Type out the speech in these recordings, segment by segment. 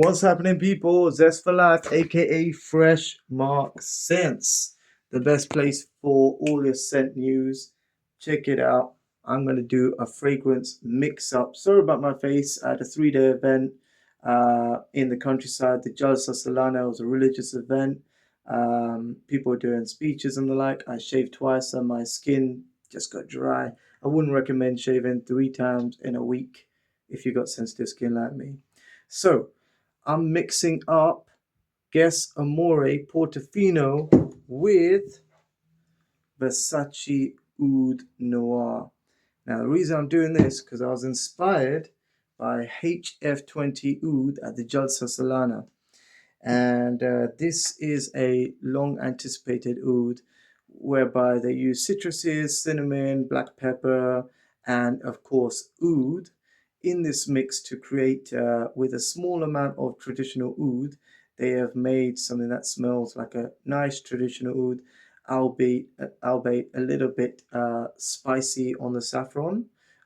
What's happening, people? Zest for Life, aka Fresh Mark Scents, the best place for all your scent news. Check it out. I'm going to do a fragrance mix up. Sorry about my face. I had a 3-day event in the countryside. The Jalsa Salana was a religious event. People were doing speeches and the like. I shaved twice and my skin just got dry. I wouldn't recommend shaving 3 times in a week if you got sensitive skin like me. So, I'm mixing up Guess Amore Portofino with Versace Oud Noir. Now, the reason I'm doing this because I was inspired by HF20 Oud at the Jalsa Salana. And this is a long anticipated oud whereby they use citruses, cinnamon, black pepper, and of course oud in this mix to create, with a small amount of traditional oud, they have made something that smells like a nice traditional oud, albeit a little bit spicy on the saffron.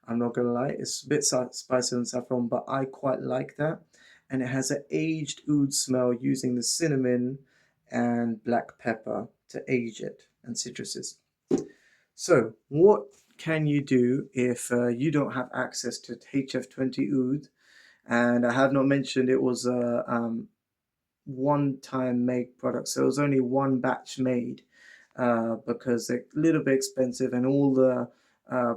I'm not gonna lie, it's a bit spicy on saffron, but I quite like that. And it has an aged oud smell using the cinnamon and black pepper to age it, and citruses. So, what can you do if you don't have access to HF20 oud? And I have not mentioned it was a one-time make product, so it was only one batch made because they're a little bit expensive, and all the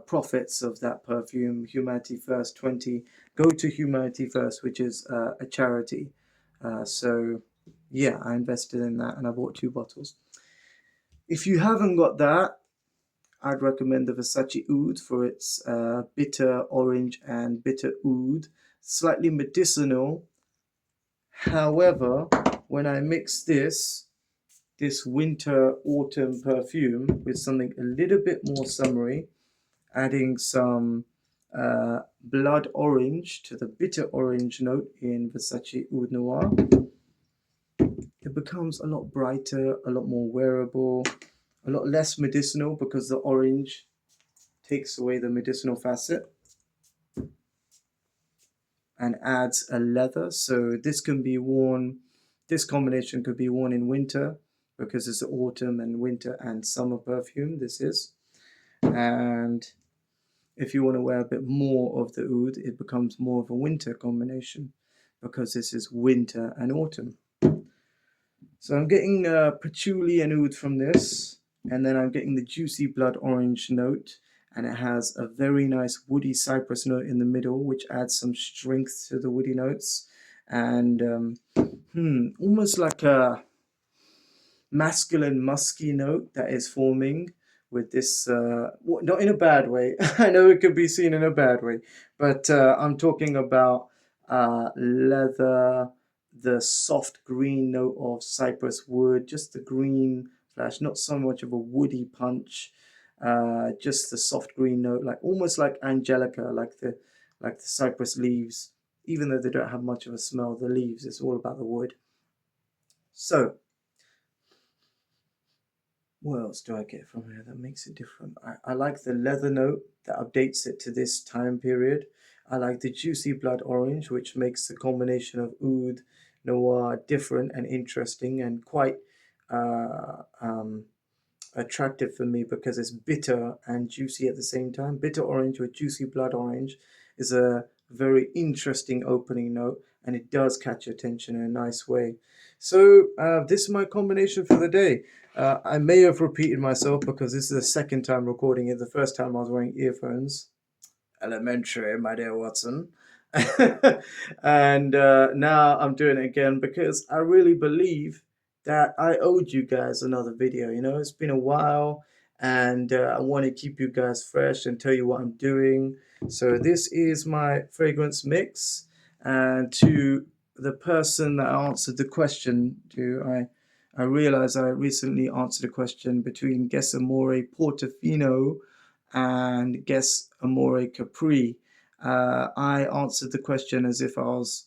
profits of that perfume, Humanity First 20, go to Humanity First, which is a charity. So, yeah, I invested in that and I bought 2 bottles. If you haven't got that, I'd recommend the Versace Oud for its bitter orange and bitter oud, slightly medicinal. However, when I mix this winter autumn perfume with something a little bit more summery, adding some blood orange to the bitter orange note in Versace Oud Noir, it becomes a lot brighter, a lot more wearable, a lot less medicinal because the orange takes away the medicinal facet and adds a leather. So this can be worn, this combination could be worn in winter because it's autumn and winter and summer perfume, this is. And if you want to wear a bit more of the oud, it becomes more of a winter combination because this is winter and autumn. So I'm getting patchouli and oud from this, and then I'm getting the juicy blood orange note, and it has a very nice woody cypress note in the middle, which adds some strength to the woody notes, and almost like a masculine musky note that is forming with this, not in a bad way. I know it could be seen in a bad way, but I'm talking about leather, the soft green note of cypress wood, just the green flash, not so much of a woody punch, just the soft green note, like almost like angelica, like the cypress leaves. Even though they don't have much of a smell, the leaves, it's all about the wood. So, what else do I get from here that makes it different? I like the leather note that updates it to this time period. I like the juicy blood orange, which makes the combination of oud noir different and interesting and quite attractive for me because it's bitter and juicy at the same time. Bitter orange with juicy blood orange is a very interesting opening note, and it does catch your attention in a nice way. So this is my combination for the day. I may have repeated myself because this is the second time recording it. The first time I was wearing earphones. Elementary, my dear Watson. And now I'm doing it again because I really believe that I owed you guys another video. You know, it's been a while, and I want to keep you guys fresh and tell you what I'm doing. So this is my fragrance mix, and to the person that answered the question, I realized I recently answered a question between Guess Amore Portofino and Guess Amore Capri. I answered the question as if I was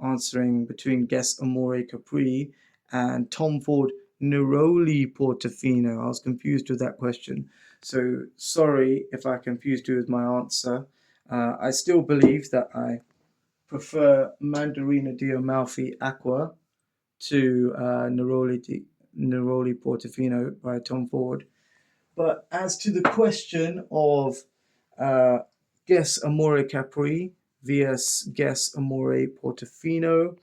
answering between Guess Amore Capri and Tom Ford Neroli Portofino. I was confused with that question. So sorry if I confused you with my answer. I still believe that I prefer Mandarina di Amalfi Aqua to Neroli Portofino by Tom Ford. But as to the question of uh, Guess Amore Capri vs Guess Amore Portofino,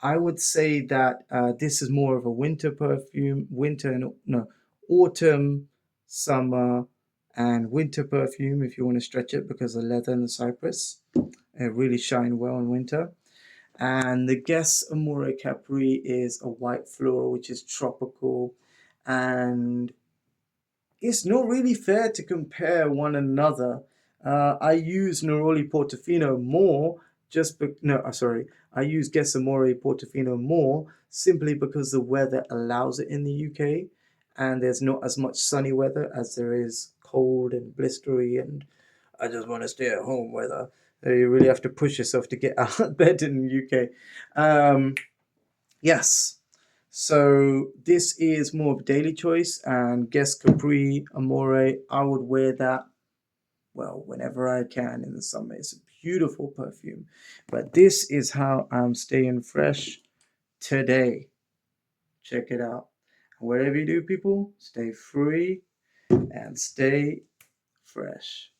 I would say that this is more of a winter perfume, autumn, summer, and winter perfume if you want to stretch it, because the leather and the cypress really shine well in winter. And the Guess Amore Capri is a white floral, which is tropical, and it's not really fair to compare one another. I use Neroli Portofino more I use Gessamore Portofino more simply because the weather allows it in the UK, and there's not as much sunny weather as there is cold and blistery and I just want to stay at home weather. You really have to push yourself to get out of bed in the UK. Yes. So this is more of a daily choice, and Guess Capri Amore, I would wear that, well, whenever I can in the summer. It's a beautiful perfume. But this is how I'm staying fresh today. Check it out. Whatever you do, people, stay free and stay fresh.